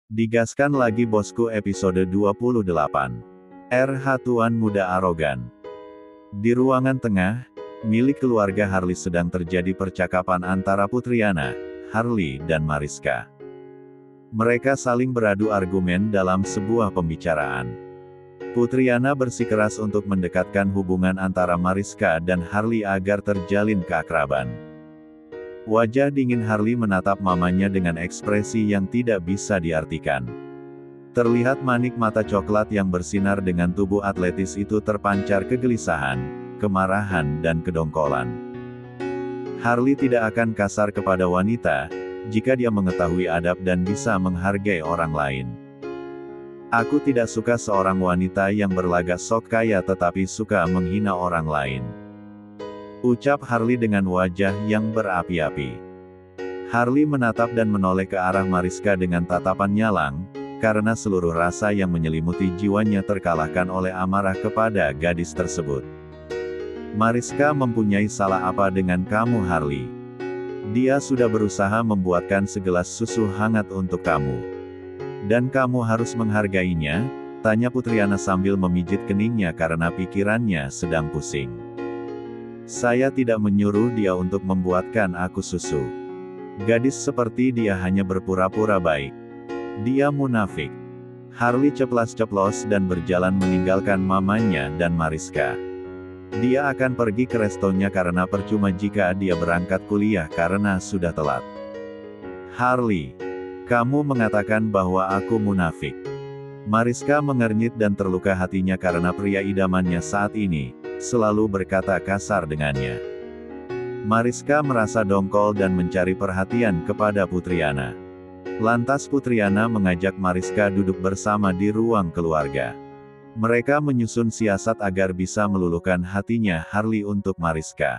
Digaskan lagi bosku episode 28. RH Tuan Muda Arogan. Di ruangan tengah, milik keluarga Harley sedang terjadi percakapan antara Putriana, Harley dan Mariska. Mereka saling beradu argumen dalam sebuah pembicaraan. Putriana bersikeras untuk mendekatkan hubungan antara Mariska dan Harley agar terjalin keakraban. Wajah dingin Harley menatap mamanya dengan ekspresi yang tidak bisa diartikan. Terlihat manik mata coklat yang bersinar dengan tubuh atletis itu terpancar kegelisahan, kemarahan dan kedongkolan. Harley tidak akan kasar kepada wanita, jika dia mengetahui adab dan bisa menghargai orang lain. Aku tidak suka seorang wanita yang berlagak sok kaya tetapi suka menghina orang lain. Ucap Harley dengan wajah yang berapi-api. Harley menatap dan menoleh ke arah Mariska dengan tatapan nyalang, karena seluruh rasa yang menyelimuti jiwanya terkalahkan oleh amarah kepada gadis tersebut. Mariska mempunyai salah apa dengan kamu Harley? Dia sudah berusaha membuatkan segelas susu hangat untuk kamu. Dan kamu harus menghargainya, tanya Putriana sambil memijit keningnya karena pikirannya sedang pusing. Saya tidak menyuruh dia untuk membuatkan aku susu. Gadis seperti dia hanya berpura-pura baik. Dia munafik. Harley ceplas-ceplos dan berjalan meninggalkan mamanya dan Mariska. Dia akan pergi ke restonya karena percuma jika dia berangkat kuliah karena sudah telat. Harley, kamu mengatakan bahwa aku munafik. Mariska mengernyit dan terluka hatinya karena pria idamannya saat ini selalu berkata kasar dengannya. Mariska merasa dongkol dan mencari perhatian kepada Putriana. Lantas Putriana mengajak Mariska duduk bersama di ruang keluarga. Mereka menyusun siasat agar bisa meluluhkan hatinya Harley untuk Mariska.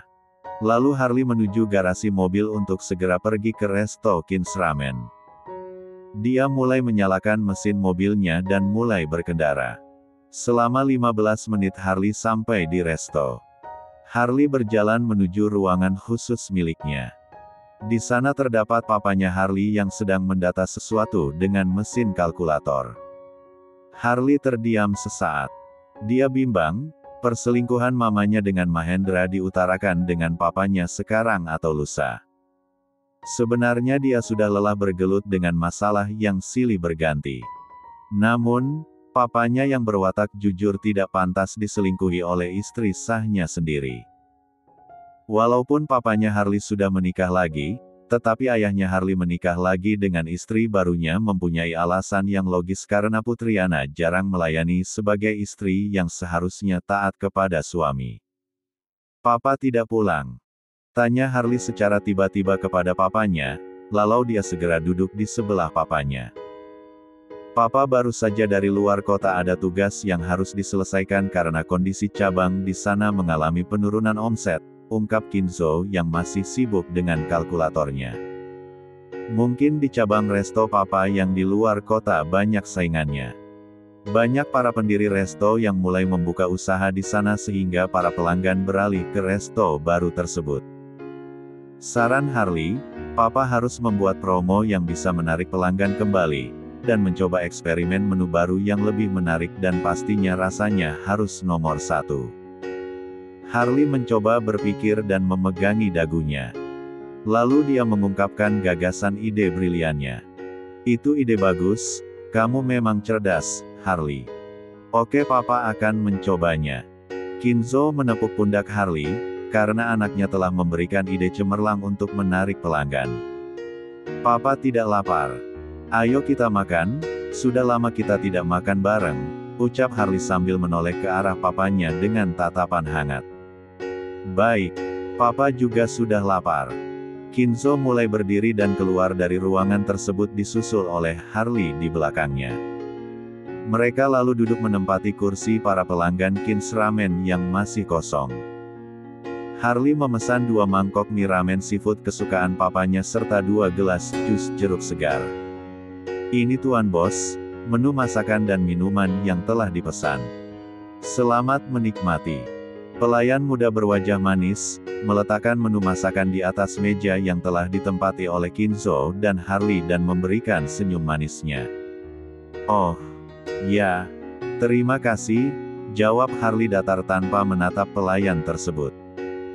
Lalu Harley menuju garasi mobil untuk segera pergi ke resto Kins Ramen. Dia mulai menyalakan mesin mobilnya dan mulai berkendara. Selama 15 menit Harley sampai di resto. Harley berjalan menuju ruangan khusus miliknya. Di sana terdapat papanya Harley yang sedang mendata sesuatu dengan mesin kalkulator. Harley terdiam sesaat. Dia bimbang, perselingkuhan mamanya dengan Mahendra diutarakan dengan papanya sekarang atau lusa. Sebenarnya dia sudah lelah bergelut dengan masalah yang silih berganti. Namun, papanya yang berwatak jujur tidak pantas diselingkuhi oleh istri sahnya sendiri. Walaupun papanya Harley sudah menikah lagi, tetapi ayahnya Harley menikah lagi dengan istri barunya mempunyai alasan yang logis karena Putriana jarang melayani sebagai istri yang seharusnya taat kepada suami. Papa tidak pulang? Tanya Harley secara tiba-tiba kepada papanya, lalu dia segera duduk di sebelah papanya. Papa baru saja dari luar kota, ada tugas yang harus diselesaikan karena kondisi cabang di sana mengalami penurunan omset, ungkap Kinzo yang masih sibuk dengan kalkulatornya. Mungkin di cabang resto Papa yang di luar kota banyak saingannya. Banyak para pendiri resto yang mulai membuka usaha di sana sehingga para pelanggan beralih ke resto baru tersebut. Saran Harley, Papa harus membuat promo yang bisa menarik pelanggan kembali, dan mencoba eksperimen menu baru yang lebih menarik dan pastinya rasanya harus nomor 1. Harley mencoba berpikir dan memegangi dagunya. Lalu dia mengungkapkan gagasan ide briliannya. Itu ide bagus, kamu memang cerdas, Harley. Oke, Papa akan mencobanya. Kinzo menepuk pundak Harley, karena anaknya telah memberikan ide cemerlang untuk menarik pelanggan. Papa tidak lapar. Ayo kita makan, sudah lama kita tidak makan bareng, ucap Harley sambil menoleh ke arah papanya dengan tatapan hangat. Baik, Papa juga sudah lapar. Kinzo mulai berdiri dan keluar dari ruangan tersebut disusul oleh Harley di belakangnya. Mereka lalu duduk menempati kursi para pelanggan Kins Ramen yang masih kosong. Harley memesan 2 mangkok mie ramen seafood kesukaan papanya serta 2 gelas jus jeruk segar. Ini Tuan Bos, menu masakan dan minuman yang telah dipesan. Selamat menikmati. Pelayan muda berwajah manis, meletakkan menu masakan di atas meja yang telah ditempati oleh Kinzo dan Harley dan memberikan senyum manisnya. "Oh, ya. Terima kasih," jawab Harley datar tanpa menatap pelayan tersebut.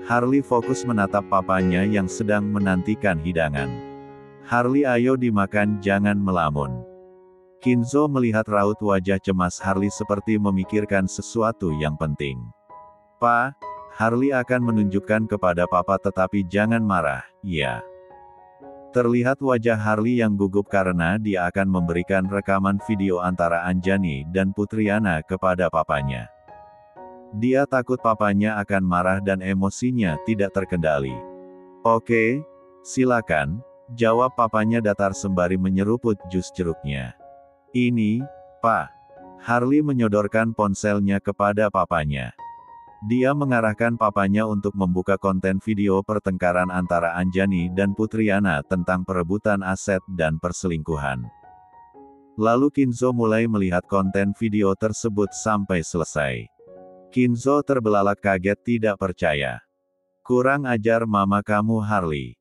Harley fokus menatap papanya yang sedang menantikan hidangan. "Harley, ayo dimakan, jangan melamun." Kinzo melihat raut wajah cemas Harley seperti memikirkan sesuatu yang penting. "Pa, Harley akan menunjukkan kepada papa tetapi jangan marah, ya." Terlihat wajah Harley yang gugup karena dia akan memberikan rekaman video antara Anjani dan Putriana kepada papanya. Dia takut papanya akan marah dan emosinya tidak terkendali. "Oke, silakan," jawab papanya datar sembari menyeruput jus jeruknya. "Ini, Pak." Harley menyodorkan ponselnya kepada papanya. Dia mengarahkan papanya untuk membuka konten video pertengkaran antara Anjani dan Putriana tentang perebutan aset dan perselingkuhan. Lalu Kinzo mulai melihat konten video tersebut sampai selesai. Kinzo terbelalak kaget tidak percaya. "Kurang ajar mama kamu, Harley.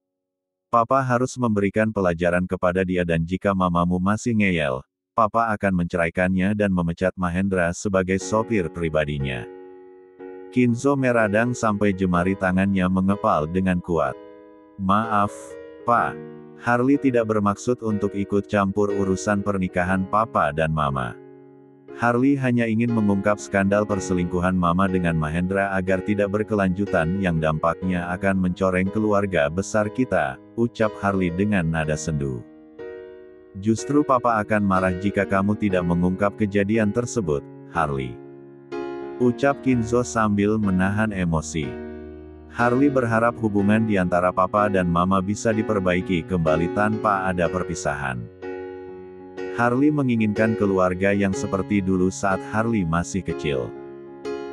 Papa harus memberikan pelajaran kepada dia dan jika mamamu masih ngeyel, papa akan menceraikannya dan memecat Mahendra sebagai sopir pribadinya." Kinzo meradang sampai jemari tangannya mengepal dengan kuat. "Maaf, Pak. Harley tidak bermaksud untuk ikut campur urusan pernikahan papa dan mama. Harley hanya ingin mengungkap skandal perselingkuhan mama dengan Mahendra agar tidak berkelanjutan yang dampaknya akan mencoreng keluarga besar kita," ucap Harley dengan nada sendu. "Justru papa akan marah jika kamu tidak mengungkap kejadian tersebut, Harley," ucap Kinzo sambil menahan emosi. Harley berharap hubungan di antara papa dan mama bisa diperbaiki kembali tanpa ada perpisahan. Harley menginginkan keluarga yang seperti dulu saat Harley masih kecil.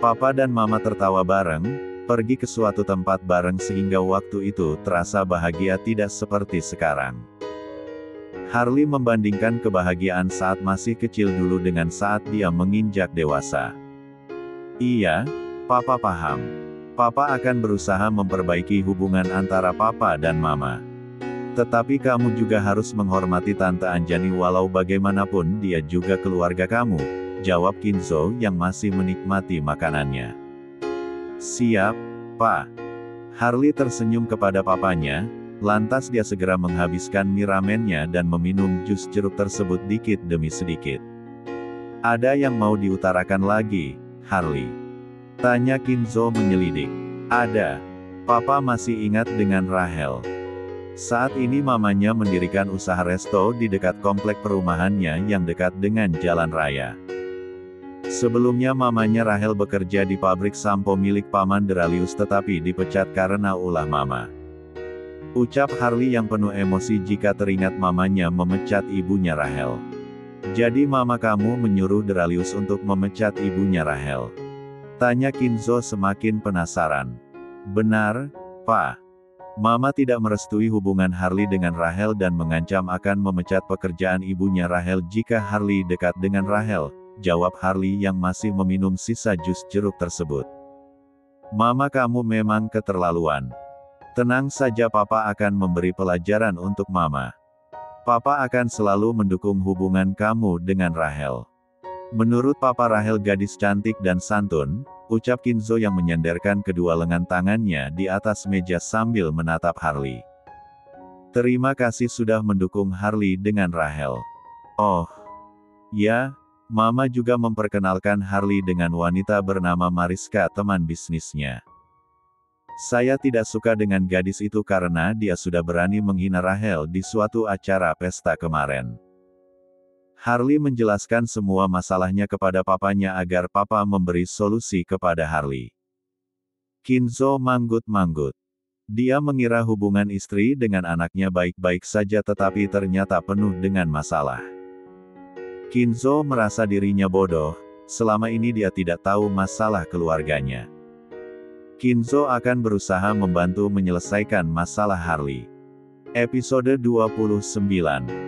Papa dan mama tertawa bareng, pergi ke suatu tempat bareng sehingga waktu itu terasa bahagia tidak seperti sekarang. Harley membandingkan kebahagiaan saat masih kecil dulu dengan saat dia menginjak dewasa. "Iya, papa paham. Papa akan berusaha memperbaiki hubungan antara papa dan mama. Tetapi kamu juga harus menghormati Tante Anjani walau bagaimanapun dia juga keluarga kamu," jawab Kinzo yang masih menikmati makanannya. "Siap, Pak." Harley tersenyum kepada papanya, lantas dia segera menghabiskan mie ramennya dan meminum jus jeruk tersebut dikit demi sedikit. "Ada yang mau diutarakan lagi, Harley?" tanya Kinzo menyelidik. "Ada. Papa masih ingat dengan Rahel. Saat ini mamanya mendirikan usaha resto di dekat komplek perumahannya yang dekat dengan jalan raya. Sebelumnya mamanya Rahel bekerja di pabrik sampo milik Paman Deralius tetapi dipecat karena ulah mama," ucap Harley yang penuh emosi jika teringat mamanya memecat ibunya Rahel. "Jadi mama kamu menyuruh Deralius untuk memecat ibunya Rahel?" tanya Kinzo semakin penasaran. "Benar, Pak. Mama tidak merestui hubungan Harley dengan Rahel dan mengancam akan memecat pekerjaan ibunya Rahel jika Harley dekat dengan Rahel," jawab Harley yang masih meminum sisa jus jeruk tersebut. "Mama kamu memang keterlaluan. Tenang saja, papa akan memberi pelajaran untuk mama. Papa akan selalu mendukung hubungan kamu dengan Rahel. Menurut papa Rahel gadis cantik dan santun," ucap Kinzo yang menyandarkan kedua lengan tangannya di atas meja sambil menatap Harley. "Terima kasih sudah mendukung Harley dengan Rahel." "Oh, ya, mama juga memperkenalkan Harley dengan wanita bernama Mariska, teman bisnisnya. Saya tidak suka dengan gadis itu karena dia sudah berani menghina Rahel di suatu acara pesta kemarin." Harley menjelaskan semua masalahnya kepada papanya agar papa memberi solusi kepada Harley. Kinzo manggut-manggut. Dia mengira hubungan istri dengan anaknya baik-baik saja tetapi ternyata penuh dengan masalah. Kinzo merasa dirinya bodoh, selama ini dia tidak tahu masalah keluarganya. Kinzo akan berusaha membantu menyelesaikan masalah Harley. Episode 29.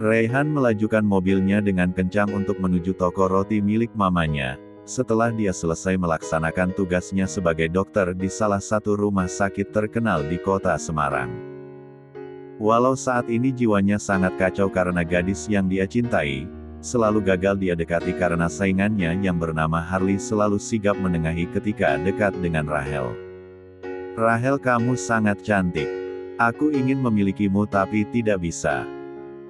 Raihan melajukan mobilnya dengan kencang untuk menuju toko roti milik mamanya, setelah dia selesai melaksanakan tugasnya sebagai dokter di salah satu rumah sakit terkenal di kota Semarang. Walau saat ini jiwanya sangat kacau karena gadis yang dia cintai, selalu gagal dia dekati karena saingannya yang bernama Harley selalu sigap menengahi ketika dekat dengan Rachel. "Rachel, kamu sangat cantik. Aku ingin memilikimu tapi tidak bisa.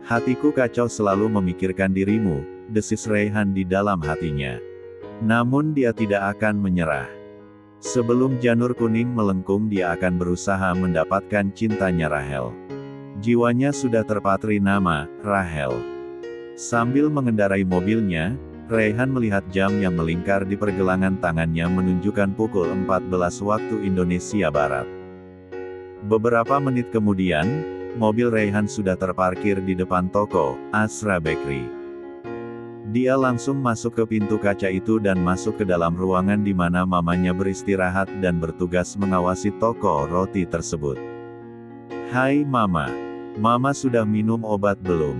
Hatiku kacau selalu memikirkan dirimu," desis Rayhan di dalam hatinya. Namun dia tidak akan menyerah. Sebelum janur kuning melengkung dia akan berusaha mendapatkan cintanya Rachel. Jiwanya sudah terpatri nama Rachel. Sambil mengendarai mobilnya, Rayhan melihat jam yang melingkar di pergelangan tangannya menunjukkan pukul 14 waktu Indonesia Barat. Beberapa menit kemudian, mobil Rayhan sudah terparkir di depan toko Asra Bakery. Dia langsung masuk ke pintu kaca itu dan masuk ke dalam ruangan di mana mamanya beristirahat dan bertugas mengawasi toko roti tersebut. "Hai Mama. Mama sudah minum obat belum?"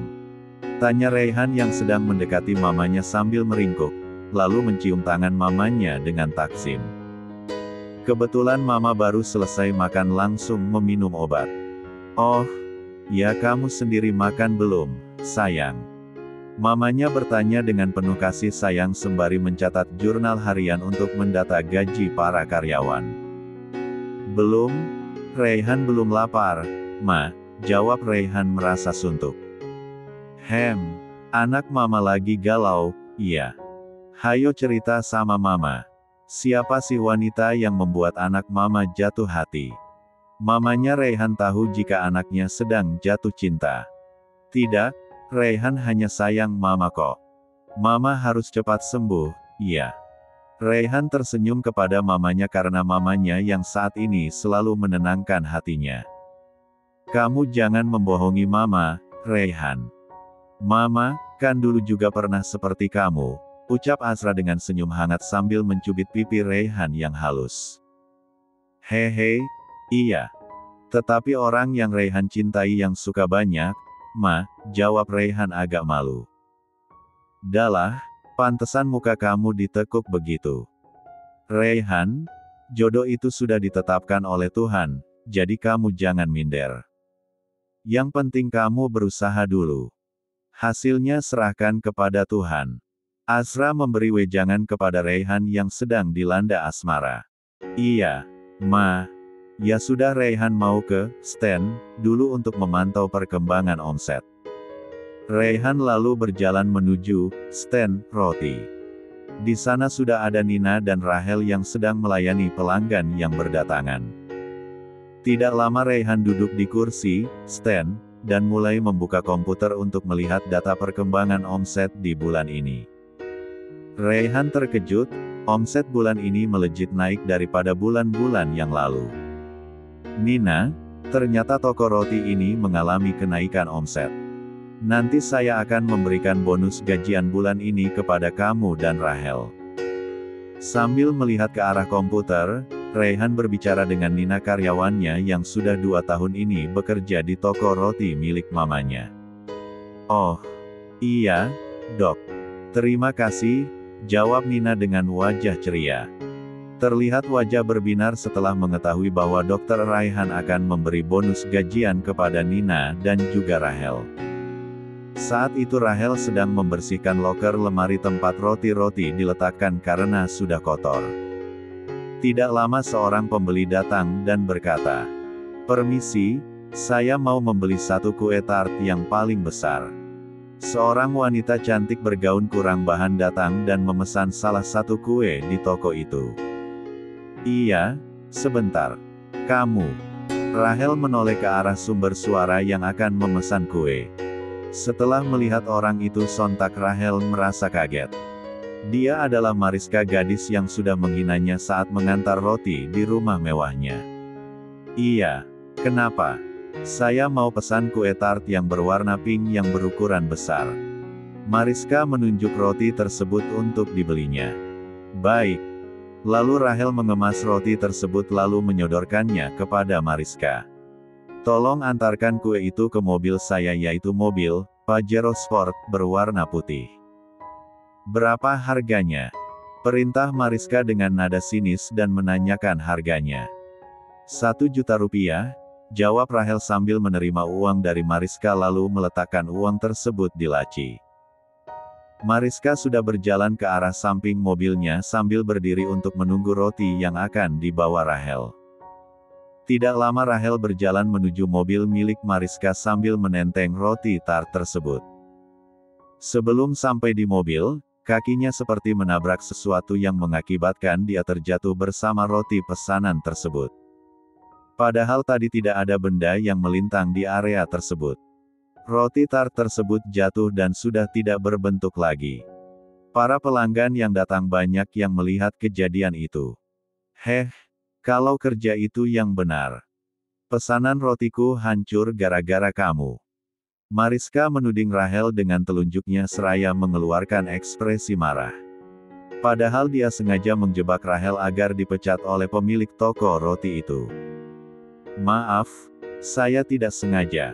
tanya Rayhan yang sedang mendekati mamanya sambil meringkuk, lalu mencium tangan mamanya dengan taksim. Kebetulan Mama baru selesai makan langsung meminum obat. "Oh, ya, kamu sendiri makan belum, sayang?" Mamanya bertanya dengan penuh kasih sayang sembari mencatat jurnal harian untuk mendata gaji para karyawan. "Belum, Rayhan belum lapar, Ma," jawab Rayhan merasa suntuk. Anak Mama lagi galau, iya. Hayo cerita sama Mama. Siapa sih wanita yang membuat anak Mama jatuh hati?" Mamanya Rayhan tahu jika anaknya sedang jatuh cinta. "Tidak, Rayhan hanya sayang Mama kok. Mama harus cepat sembuh, ya." Rayhan tersenyum kepada mamanya karena mamanya yang saat ini selalu menenangkan hatinya. "Kamu jangan membohongi Mama, Rayhan. Mama, kan dulu juga pernah seperti kamu," ucap Asra dengan senyum hangat sambil mencubit pipi Rayhan yang halus. "Hehe, iya. Tetapi orang yang Rayhan cintai yang suka banyak, Ma," jawab Rayhan agak malu. "Dalah, pantesan muka kamu ditekuk begitu. Rayhan, jodoh itu sudah ditetapkan oleh Tuhan, jadi kamu jangan minder. Yang penting kamu berusaha dulu. Hasilnya serahkan kepada Tuhan." Asra memberi wejangan kepada Rayhan yang sedang dilanda asmara. "Iya, Ma. Ya sudah." Rayhan mau ke stand dulu untuk memantau perkembangan omset. Rayhan lalu berjalan menuju stand roti. Di sana sudah ada Nina dan Rachel yang sedang melayani pelanggan yang berdatangan. Tidak lama Rayhan duduk di kursi stand dan mulai membuka komputer untuk melihat data perkembangan omset di bulan ini. Rayhan terkejut, omset bulan ini melejit naik daripada bulan-bulan yang lalu. "Nina, ternyata toko roti ini mengalami kenaikan omset. Nanti saya akan memberikan bonus gajian bulan ini kepada kamu dan Rachel." Sambil melihat ke arah komputer, Rayhan berbicara dengan Nina karyawannya yang sudah 2 tahun ini bekerja di toko roti milik mamanya. "Oh, iya, Dok. Terima kasih," jawab Nina dengan wajah ceria. Terlihat wajah berbinar setelah mengetahui bahwa Dr. Rayhan akan memberi bonus gajian kepada Nina dan juga Rachel. Saat itu Rachel sedang membersihkan loker lemari tempat roti-roti diletakkan karena sudah kotor. Tidak lama seorang pembeli datang dan berkata, "Permisi, saya mau membeli 1 kue tart yang paling besar." Seorang wanita cantik bergaun kurang bahan datang dan memesan salah satu kue di toko itu. "Iya, sebentar. Kamu." Rachel menoleh ke arah sumber suara yang akan memesan kue. Setelah melihat orang itu sontak Rachel merasa kaget. Dia adalah Mariska, gadis yang sudah menghinanya saat mengantar roti di rumah mewahnya. "Iya, kenapa?" "Saya mau pesan kue tart yang berwarna pink yang berukuran besar." Mariska menunjuk roti tersebut untuk dibelinya. "Baik." Lalu Rachel mengemas roti tersebut lalu menyodorkannya kepada Mariska. "Tolong antarkan kue itu ke mobil saya, yaitu mobil Pajero Sport berwarna putih." "Berapa harganya?" Perintah Mariska dengan nada sinis dan menanyakan harganya. 1 juta rupiah, jawab Rahel sambil menerima uang dari Mariska lalu meletakkan uang tersebut di laci. Mariska sudah berjalan ke arah samping mobilnya sambil berdiri untuk menunggu roti yang akan dibawa Rahel. Tidak lama Rahel berjalan menuju mobil milik Mariska sambil menenteng roti tart tersebut. Sebelum sampai di mobil, kakinya seperti menabrak sesuatu yang mengakibatkan dia terjatuh bersama roti pesanan tersebut. Padahal tadi tidak ada benda yang melintang di area tersebut. Roti tart tersebut jatuh dan sudah tidak berbentuk lagi. Para pelanggan yang datang banyak yang melihat kejadian itu. Kalau kerja itu yang benar. Pesanan rotiku hancur gara-gara kamu. Mariska menuding Rahel dengan telunjuknya seraya mengeluarkan ekspresi marah. Padahal dia sengaja menjebak Rahel agar dipecat oleh pemilik toko roti itu. Maaf, saya tidak sengaja.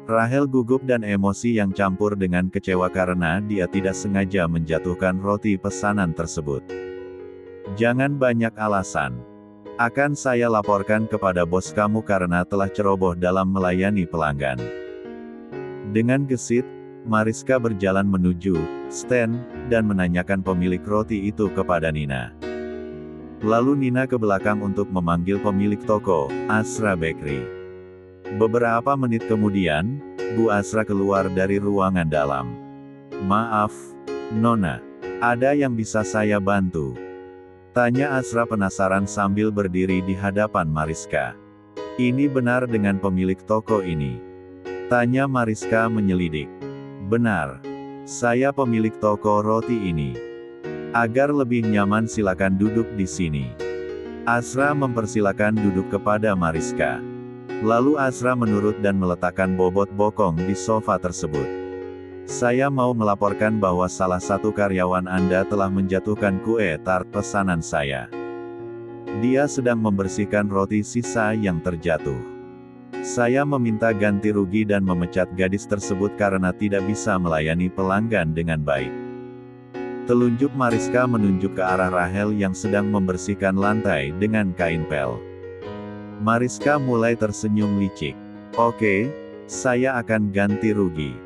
Rahel gugup dan emosi yang campur dengan kecewa karena dia tidak sengaja menjatuhkan roti pesanan tersebut. Jangan banyak alasan. Akan saya laporkan kepada bos kamu karena telah ceroboh dalam melayani pelanggan. Dengan gesit, Mariska berjalan menuju stand dan menanyakan pemilik roti itu kepada Nina. Lalu Nina ke belakang untuk memanggil pemilik toko, Asra Bakery. Beberapa menit kemudian, Bu Asra keluar dari ruangan dalam. Maaf, Nona. Ada yang bisa saya bantu? Tanya Asra penasaran sambil berdiri di hadapan Mariska. Ini benar dengan pemilik toko ini? Tanya Mariska menyelidik. Benar. Saya pemilik toko roti ini. Agar lebih nyaman silakan duduk di sini. Asra mempersilakan duduk kepada Mariska. Lalu Asra menurut dan meletakkan bobot bokong di sofa tersebut. Saya mau melaporkan bahwa salah satu karyawan Anda telah menjatuhkan kue tart pesanan saya. Dia sedang membersihkan roti sisa yang terjatuh. Saya meminta ganti rugi dan memecat gadis tersebut karena tidak bisa melayani pelanggan dengan baik. Telunjuk Mariska menunjuk ke arah Rahel yang sedang membersihkan lantai dengan kain pel. Mariska mulai tersenyum licik. Oke, saya akan ganti rugi.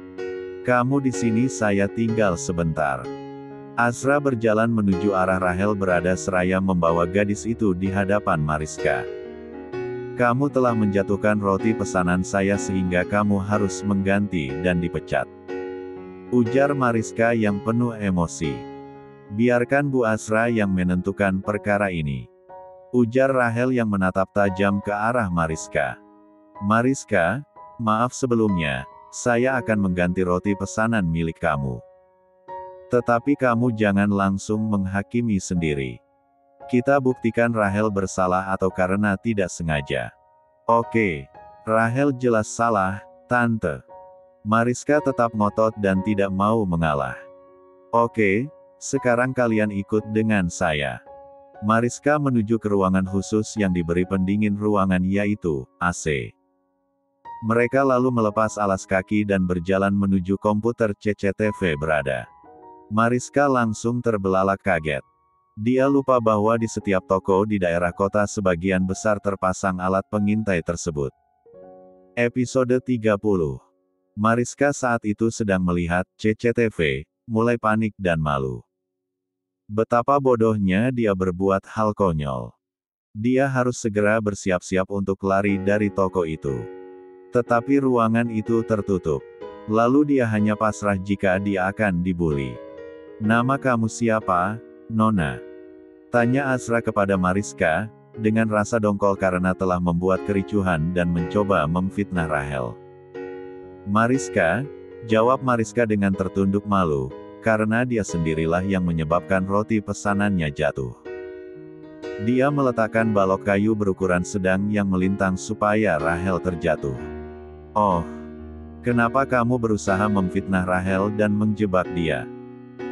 Kamu di sini saya tinggal sebentar. Asra berjalan menuju arah Rahel berada seraya membawa gadis itu di hadapan Mariska. Kamu telah menjatuhkan roti pesanan saya sehingga kamu harus mengganti dan dipecat. Ujar Mariska yang penuh emosi. Biarkan Bu Asra yang menentukan perkara ini. Ujar Rahel yang menatap tajam ke arah Mariska. Mariska, maaf sebelumnya, saya akan mengganti roti pesanan milik kamu. Tetapi kamu jangan langsung menghakimi sendiri. Kita buktikan Rahel bersalah atau karena tidak sengaja. Oke, Rahel jelas salah, Tante. Mariska tetap ngotot dan tidak mau mengalah. Oke, sekarang kalian ikut dengan saya. Mariska menuju ke ruangan khusus yang diberi pendingin ruangan yaitu AC. Mereka lalu melepas alas kaki dan berjalan menuju komputer CCTV berada. Mariska langsung terbelalak kaget. Dia lupa bahwa di setiap toko di daerah kota sebagian besar terpasang alat pengintai tersebut. Episode 30. Mariska saat itu sedang melihat CCTV, mulai panik dan malu. Betapa bodohnya dia berbuat hal konyol. Dia harus segera bersiap-siap untuk lari dari toko itu. Tetapi ruangan itu tertutup. Lalu dia hanya pasrah jika dia akan dibully. Nama kamu siapa, Nona? Tanya Asra kepada Mariska, dengan rasa dongkol karena telah membuat kericuhan dan mencoba memfitnah Rahel. Mariska, jawab Mariska dengan tertunduk malu. Karena dia sendirilah yang menyebabkan roti pesanannya jatuh. Dia meletakkan balok kayu berukuran sedang yang melintang supaya Rahel terjatuh. Oh, kenapa kamu berusaha memfitnah Rahel dan menjebak dia?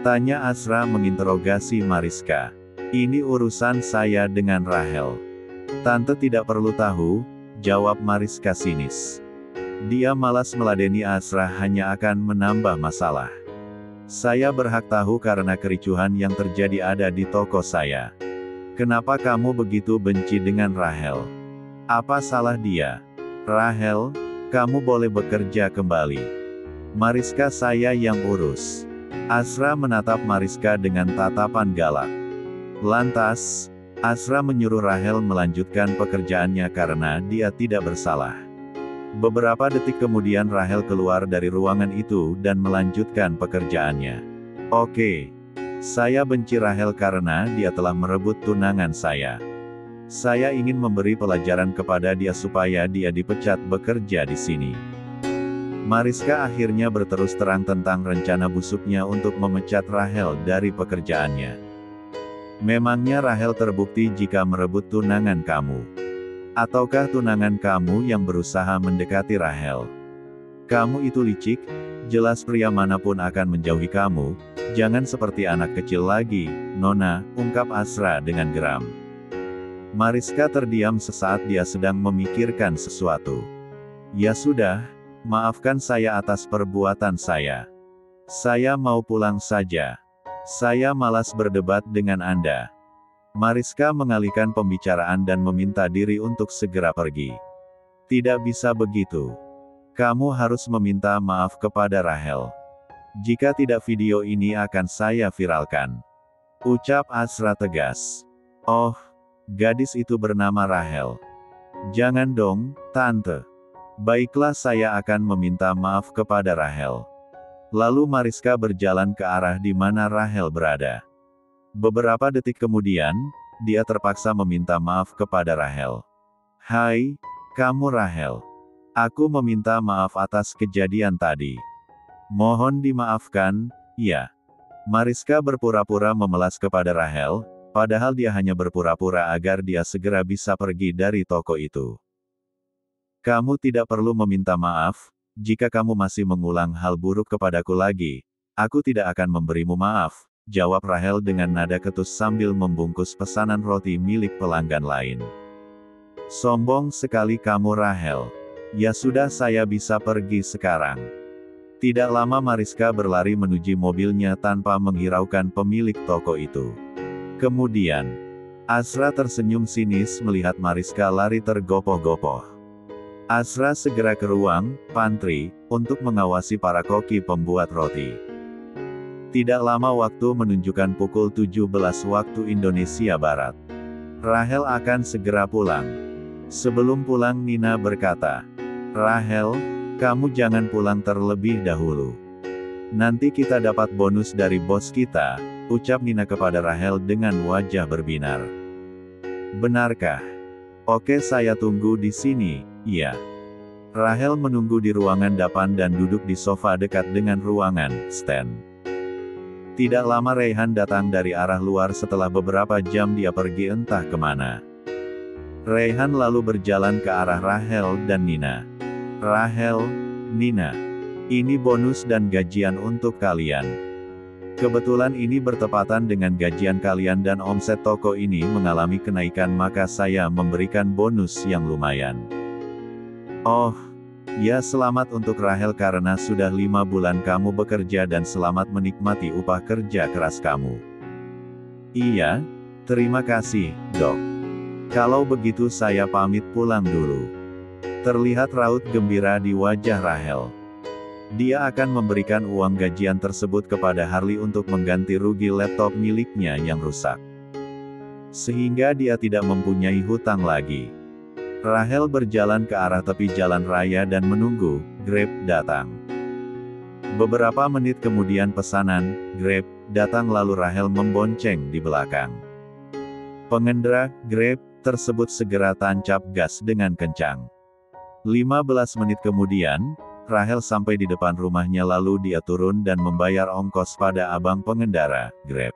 Tanya Asra menginterogasi Mariska. Ini urusan saya dengan Rahel. Tante tidak perlu tahu, jawab Mariska sinis. Dia malas meladeni Asra hanya akan menambah masalah. Saya berhak tahu karena kericuhan yang terjadi ada di toko saya. Kenapa kamu begitu benci dengan Rachel? Apa salah dia? Rachel, kamu boleh bekerja kembali. Mariska saya yang urus. Azra menatap Mariska dengan tatapan galak. Lantas, Azra menyuruh Rachel melanjutkan pekerjaannya karena dia tidak bersalah. Beberapa detik kemudian Rachel keluar dari ruangan itu dan melanjutkan pekerjaannya. Oke. Saya benci Rachel karena dia telah merebut tunangan saya. Saya ingin memberi pelajaran kepada dia supaya dia dipecat bekerja di sini. Mariska akhirnya berterus terang tentang rencana busuknya untuk memecat Rachel dari pekerjaannya. Memangnya Rachel terbukti jika merebut tunangan kamu? Ataukah tunangan kamu yang berusaha mendekati Rachel? Kamu itu licik, jelas pria manapun akan menjauhi kamu, jangan seperti anak kecil lagi, Nona, ungkap Azra dengan geram. Mariska terdiam sesaat dia sedang memikirkan sesuatu. Ya sudah, maafkan saya atas perbuatan saya. Saya mau pulang saja. Saya malas berdebat dengan Anda. Mariska mengalihkan pembicaraan dan meminta diri untuk segera pergi. Tidak bisa begitu. Kamu harus meminta maaf kepada Rachel. Jika tidak video ini akan saya viralkan. Ucap Azra tegas. Oh, gadis itu bernama Rachel. Jangan dong, Tante. Baiklah saya akan meminta maaf kepada Rachel. Lalu Mariska berjalan ke arah di mana Rachel berada. Beberapa detik kemudian, dia terpaksa meminta maaf kepada Rachel. Hai, kamu Rachel. Aku meminta maaf atas kejadian tadi. Mohon dimaafkan, ya. Mariska berpura-pura memelas kepada Rachel, padahal dia hanya berpura-pura agar dia segera bisa pergi dari toko itu. Kamu tidak perlu meminta maaf, jika kamu masih mengulang hal buruk kepadaku lagi, aku tidak akan memberimu maaf. Jawab Rachel dengan nada ketus sambil membungkus pesanan roti milik pelanggan lain. Sombong sekali kamu Rachel. Ya sudah saya bisa pergi sekarang. Tidak lama Mariska berlari menuju mobilnya tanpa menghiraukan pemilik toko itu. Kemudian, Azra tersenyum sinis melihat Mariska lari tergopoh-gopoh. Azra segera ke ruang pantry untuk mengawasi para koki pembuat roti. Tidak lama waktu menunjukkan pukul 17 waktu Indonesia Barat. Rachel akan segera pulang. Sebelum pulang Nina berkata, Rachel, kamu jangan pulang terlebih dahulu. Nanti kita dapat bonus dari bos kita, ucap Nina kepada Rachel dengan wajah berbinar. Benarkah? Oke saya tunggu di sini, iya. Rachel menunggu di ruangan depan dan duduk di sofa dekat dengan ruangan stand. Tidak lama Rayhan datang dari arah luar setelah beberapa jam dia pergi entah kemana. Rayhan lalu berjalan ke arah Rachel dan Nina. Rachel, Nina. Ini bonus dan gajian untuk kalian. Kebetulan ini bertepatan dengan gajian kalian dan omset toko ini mengalami kenaikan maka saya memberikan bonus yang lumayan. Oh. Ya selamat untuk Rachel karena sudah 5 bulan kamu bekerja dan selamat menikmati upah kerja keras kamu. Iya, terima kasih, Dok. Kalau begitu saya pamit pulang dulu. Terlihat raut gembira di wajah Rachel. Dia akan memberikan uang gajian tersebut kepada Harley untuk mengganti rugi laptop miliknya yang rusak. Sehingga dia tidak mempunyai hutang lagi. Rachel berjalan ke arah tepi jalan raya dan menunggu Grab datang. Beberapa menit kemudian pesanan Grab datang lalu Rachel membonceng di belakang. Pengendara Grab tersebut segera tancap gas dengan kencang. 15 menit kemudian, Rachel sampai di depan rumahnya lalu dia turun dan membayar ongkos pada abang pengendara Grab.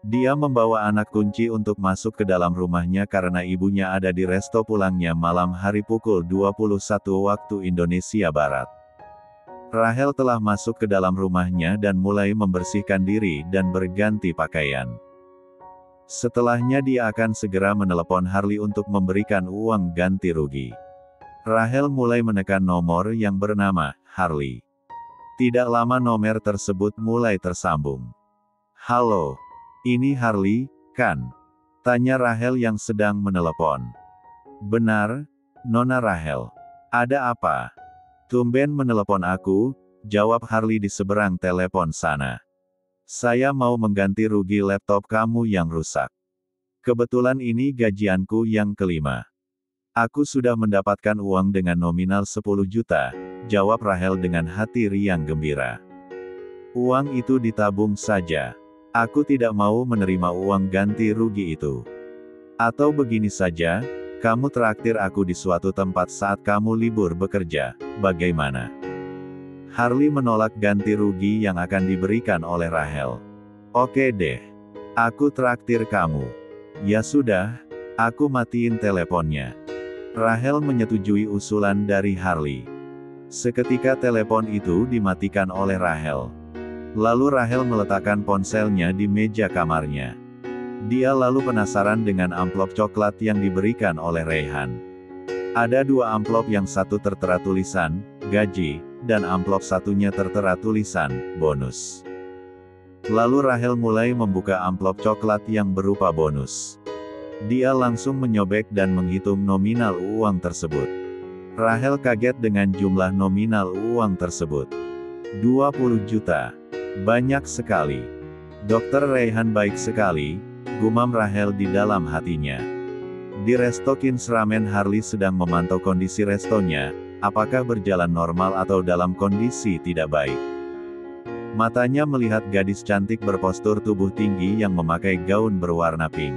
Dia membawa anak kunci untuk masuk ke dalam rumahnya karena ibunya ada di resto pulangnya malam hari pukul 21 waktu Indonesia Barat. Rachel telah masuk ke dalam rumahnya dan mulai membersihkan diri dan berganti pakaian. Setelahnya dia akan segera menelepon Harley untuk memberikan uang ganti rugi. Rachel mulai menekan nomor yang bernama Harley. Tidak lama nomor tersebut mulai tersambung. "Halo, ini Harley, kan?" tanya Rahel yang sedang menelepon. "Benar, Nona Rahel. Ada apa?" "Tumben menelepon aku," jawab Harley di seberang telepon sana. "Saya mau mengganti rugi laptop kamu yang rusak. Kebetulan ini gajianku yang kelima. Aku sudah mendapatkan uang dengan nominal 10 juta, jawab Rahel dengan hati riang gembira. "Uang itu ditabung saja. Aku tidak mau menerima uang ganti rugi itu. Atau begini saja, kamu traktir aku di suatu tempat saat kamu libur bekerja, bagaimana?" Harley menolak ganti rugi yang akan diberikan oleh Rahel. "Oke deh. Aku traktir kamu." "Ya sudah." Aku matiin teleponnya. Rahel menyetujui usulan dari Harley. Seketika telepon itu dimatikan oleh Rahel. Lalu Rahel meletakkan ponselnya di meja kamarnya. Dia lalu penasaran dengan amplop coklat yang diberikan oleh Reyhan. Ada 2 amplop, yang satu tertera tulisan, gaji, dan amplop satunya tertera tulisan, bonus. Lalu Rahel mulai membuka amplop coklat yang berupa bonus. Dia langsung menyobek dan menghitung nominal uang tersebut. Rahel kaget dengan jumlah nominal uang tersebut. 20 juta. Banyak sekali. Dokter Reyhan baik sekali, gumam Rahel di dalam hatinya. Di resto Kings Ramen, Harley sedang memantau kondisi restonya, apakah berjalan normal atau dalam kondisi tidak baik. Matanya melihat gadis cantik berpostur tubuh tinggi yang memakai gaun berwarna pink.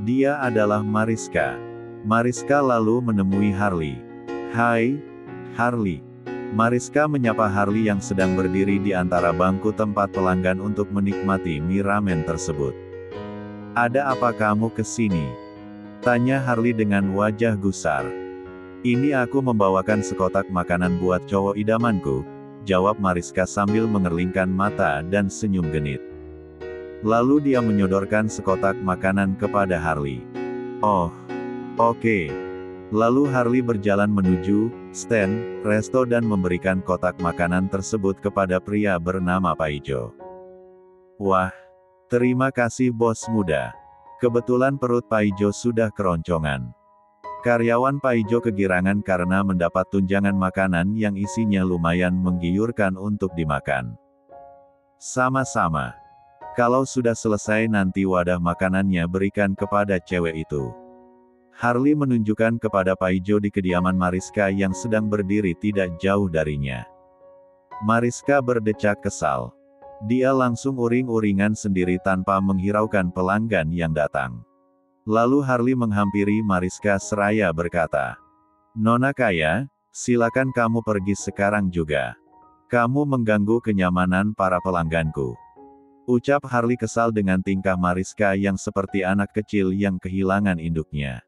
Dia adalah Mariska. Mariska lalu menemui Harley. "Hai, Harley." Mariska menyapa Harley yang sedang berdiri di antara bangku tempat pelanggan untuk menikmati mie ramen tersebut. "Ada apa kamu ke sini?" tanya Harley dengan wajah gusar. "Ini aku membawakan sekotak makanan buat cowok idamanku," jawab Mariska sambil mengerlingkan mata dan senyum genit. Lalu dia menyodorkan sekotak makanan kepada Harley. "Oh, oke." Lalu Harley berjalan menuju stand resto dan memberikan kotak makanan tersebut kepada pria bernama Paijo. "Wah, terima kasih bos muda." Kebetulan perut Paijo sudah keroncongan. Karyawan Paijo kegirangan karena mendapat tunjangan makanan yang isinya lumayan menggiurkan untuk dimakan. "Sama-sama. Kalau sudah selesai nanti wadah makanannya berikan kepada cewek itu." Harley menunjukkan kepada Paijo di kediaman Mariska yang sedang berdiri tidak jauh darinya. Mariska berdecak kesal. Dia langsung uring-uringan sendiri tanpa menghiraukan pelanggan yang datang. Lalu Harley menghampiri Mariska seraya berkata, "Nona kaya, silakan kamu pergi sekarang juga. Kamu mengganggu kenyamanan para pelangganku." Ucap Harley kesal dengan tingkah Mariska yang seperti anak kecil yang kehilangan induknya.